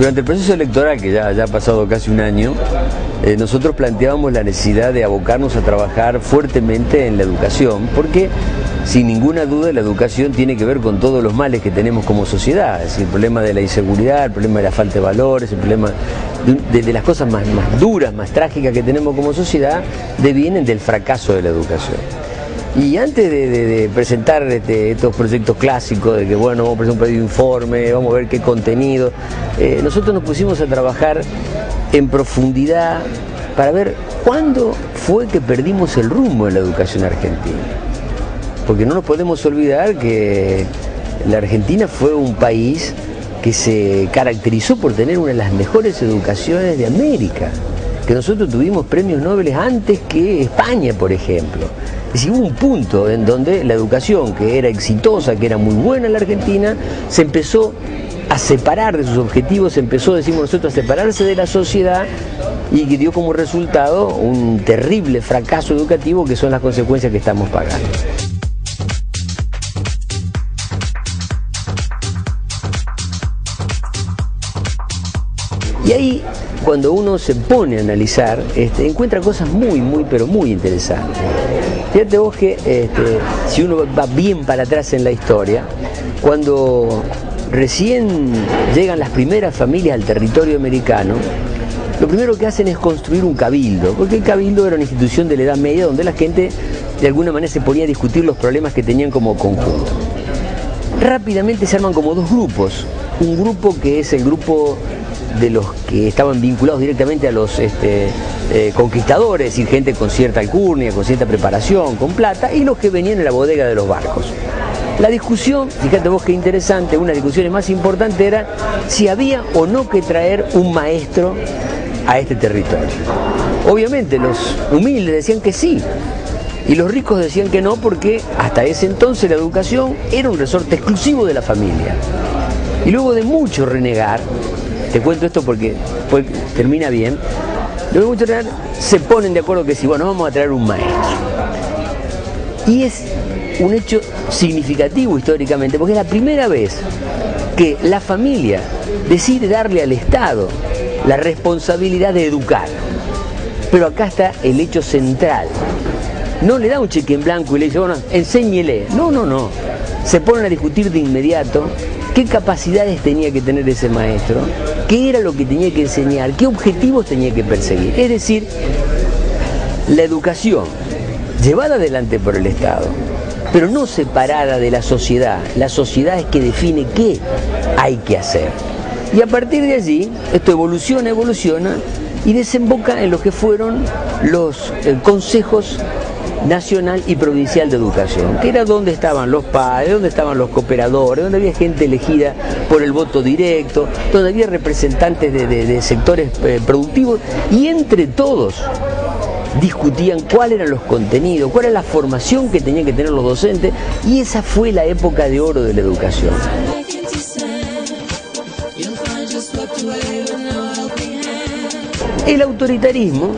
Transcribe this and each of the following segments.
Durante el proceso electoral, que ya ha pasado casi un año, nosotros planteábamos la necesidad de abocarnos a trabajar fuertemente en la educación, porque sin ninguna duda la educación tiene que ver con todos los males que tenemos como sociedad, es decir, el problema de la inseguridad, el problema de la falta de valores, el problema de las cosas más duras, más trágicas que tenemos como sociedad, devienen del fracaso de la educación. Y antes de presentar estos proyectos clásicos, de que bueno, vamos a presentar un pedido de informe, vamos a ver qué contenido, nosotros nos pusimos a trabajar en profundidad para ver cuándo fue que perdimos el rumbo en la educación argentina. Porque no nos podemos olvidar que la Argentina fue un país que se caracterizó por tener una de las mejores educaciones de América, que nosotros tuvimos premios Nobel antes que España, por ejemplo. Es decir, hubo un punto en donde la educación, que era exitosa, que era muy buena en la Argentina, se empezó a separar de sus objetivos, se empezó, decimos nosotros, a separarse de la sociedad, y que dio como resultado un terrible fracaso educativo, que son las consecuencias que estamos pagando. Y ahí, cuando uno se pone a analizar, encuentra cosas pero muy interesantes. Fíjate vos que si uno va bien para atrás en la historia, cuando recién llegan las primeras familias al territorio americano, lo primero que hacen es construir un cabildo, porque el cabildo era una institución de la Edad Media donde la gente de alguna manera se ponía a discutir los problemas que tenían como conjunto. Rápidamente se arman como dos grupos, un grupo que es el grupo de los que estaban vinculados directamente a los conquistadores, es decir, gente con cierta alcurnia, con cierta preparación, con plata, y los que venían en la bodega de los barcos. La discusión, fíjate vos qué interesante, una de las discusiones más importantes era si había o no que traer un maestro a este territorio. Obviamente los humildes decían que sí, y los ricos decían que no, porque hasta ese entonces la educación era un resorte exclusivo de la familia. Y luego de mucho renegar, te cuento esto porque termina bien, luego de mucho renegar, se ponen de acuerdo que sí, bueno, vamos a traer un maestro. Y es un hecho significativo históricamente, porque es la primera vez que la familia decide darle al Estado la responsabilidad de educar. Pero acá está el hecho central. No le da un cheque en blanco y le dice, bueno, enséñele. No. Se ponen a discutir de inmediato qué capacidades tenía que tener ese maestro, qué era lo que tenía que enseñar, qué objetivos tenía que perseguir. Es decir, la educación llevada adelante por el Estado, pero no separada de la sociedad. La sociedad es que define qué hay que hacer. Y a partir de allí, esto evoluciona y desemboca en lo que fueron los consejos nacional y provincial de educación, que era donde estaban los padres, donde estaban los cooperadores, donde había gente elegida por el voto directo, donde había representantes de sectores productivos, y entre todos discutían cuáles eran los contenidos, cuál era la formación que tenían que tener los docentes, y esa fue la época de oro de la educación. El autoritarismo,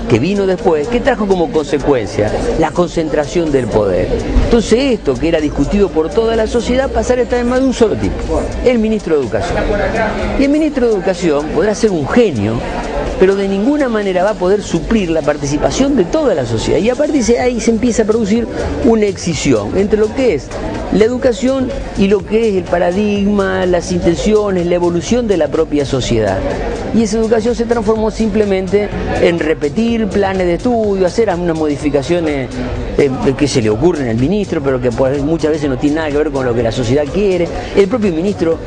que vino después, que trajo como consecuencia la concentración del poder. Entonces esto, que era discutido por toda la sociedad, pasará a estar en más de un solo tipo, el ministro de Educación. Y el ministro de Educación podrá ser un genio, pero de ninguna manera va a poder suplir la participación de toda la sociedad. Y a partir de ahí se empieza a producir una excisión entre lo que es la educación y lo que es el paradigma, las intenciones, la evolución de la propia sociedad. Y esa educación se transformó simplemente en repetir planes de estudio, hacer unas modificaciones que se le ocurren al ministro, pero que muchas veces no tienen nada que ver con lo que la sociedad quiere. El propio ministro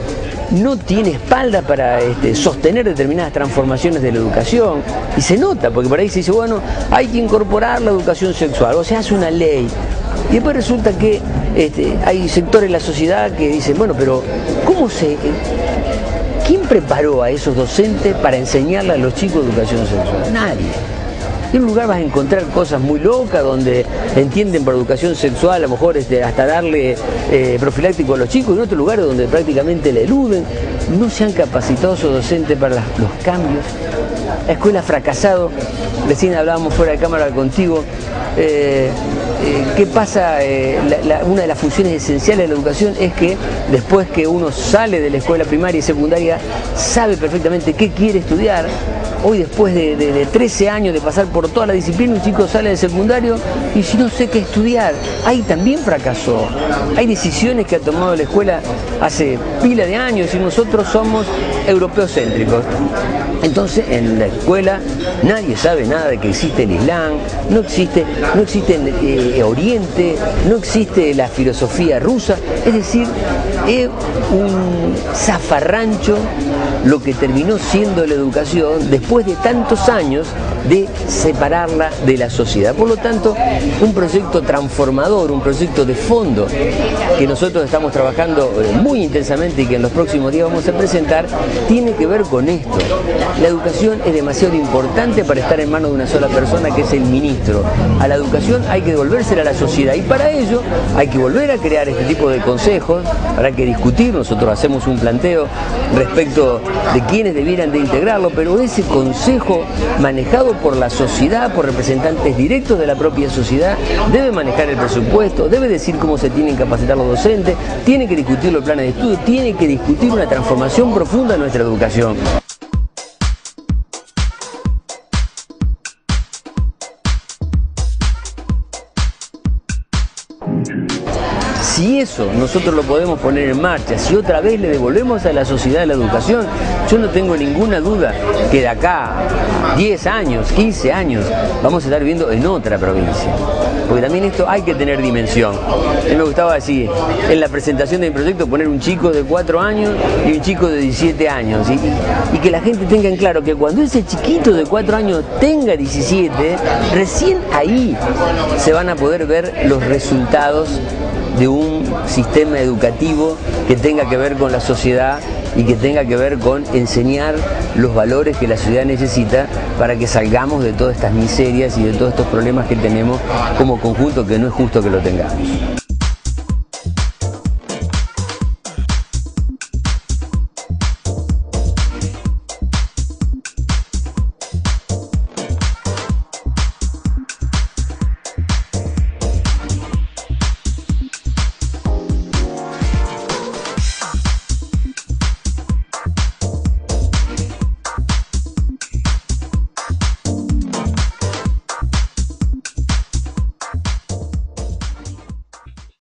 no tiene espalda para sostener determinadas transformaciones de la educación, y se nota, porque por ahí se dice, bueno, hay que incorporar la educación sexual, o se hace una ley, y después resulta que hay sectores de la sociedad que dicen, bueno, pero ¿quién preparó a esos docentes para enseñarle a los chicos educación sexual? Nadie. En un lugar vas a encontrar cosas muy locas donde entienden por educación sexual a lo mejor hasta darle profiláctico a los chicos, y en otros lugares donde prácticamente le eluden. No se han capacitado esos docentes para los cambios. La escuela ha fracasado. Recién hablábamos fuera de cámara contigo. ¿qué pasa? Una de las funciones esenciales de la educación es que después que uno sale de la escuela primaria y secundaria, sabe perfectamente qué quiere estudiar. Hoy, después de 13 años de pasar por toda la disciplina, un chico sale del secundario y si no sé qué estudiar, ahí también fracasó. Hay decisiones que ha tomado la escuela hace pila de años y nosotros somos europeocéntricos. Entonces, en la escuela nadie sabe nada de que existe el Islam, no existe Oriente, no existe la filosofía rusa, es decir, es un zafarrancho lo que terminó siendo la educación después de tantos años de separarla de la sociedad. Por lo tanto, un proyecto transformador, un proyecto de fondo que nosotros estamos trabajando muy intensamente y que en los próximos días vamos a presentar, tiene que ver con esto. La educación es demasiado importante para estar en manos de una sola persona, que es el ministro. A la educación hay que devolvérsela a la sociedad y para ello hay que volver a crear este tipo de consejos, habrá que discutir, nosotros hacemos un planteo respecto de quiénes debieran de integrarlo, pero ese consejo manejado por la sociedad, por representantes directos de la propia sociedad, debe manejar el presupuesto, debe decir cómo se tienen que capacitar los docentes, tiene que discutir los planes de estudio, tiene que discutir una transformación profunda de nuestra educación. Si eso nosotros lo podemos poner en marcha, si otra vez le devolvemos a la sociedad la educación, yo no tengo ninguna duda que de acá 10 años, 15 años, vamos a estar viviendo en otra provincia. Porque también esto hay que tener dimensión. A mí me gustaba así, en la presentación del proyecto, poner un chico de 4 años y un chico de 17 años. Y que la gente tenga en claro que cuando ese chiquito de 4 años tenga 17, recién ahí se van a poder ver los resultados de un sistema educativo que tenga que ver con la sociedad y que tenga que ver con enseñar los valores que la sociedad necesita para que salgamos de todas estas miserias y de todos estos problemas que tenemos como conjunto, que no es justo que lo tengamos.